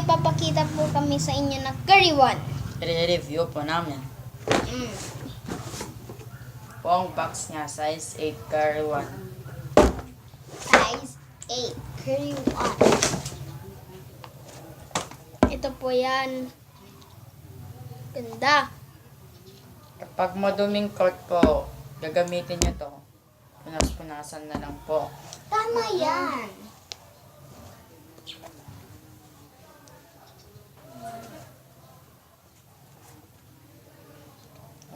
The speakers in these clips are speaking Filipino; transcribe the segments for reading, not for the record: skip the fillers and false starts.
may papakita po kami sa inyo na curry one. I-review po namin. Mm. Po ang box niya, size 8 curry 1. Size 8, curry one. Ito po yan. Ganda. Kapag maduming court po, gagamitin nyo to. Punas-punasan na lang po. Tama yan.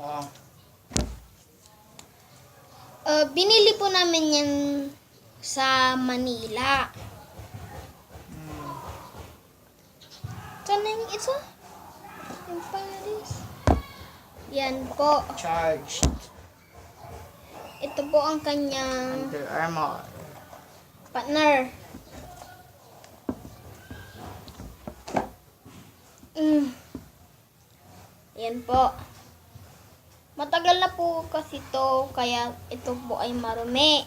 Oh. Binili po namin yan sa Manila. Saan yung isa? Yung Paris. Yan po. Charged. Ito po ang kanyang Under Armour. partner. Yan po. Matagal na po kasi to, kaya ito po ay marumi.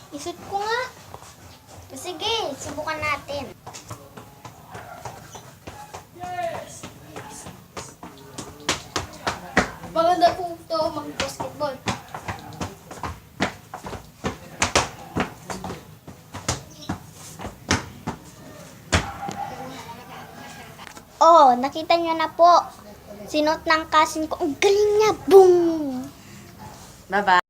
Isut ko nga. Sige, subukan natin. Maganda po ito mag-basketball. Oh, nakita niyo na po. Sinuot ng cousin ko. Ang galing niya. Boom! Bye-bye.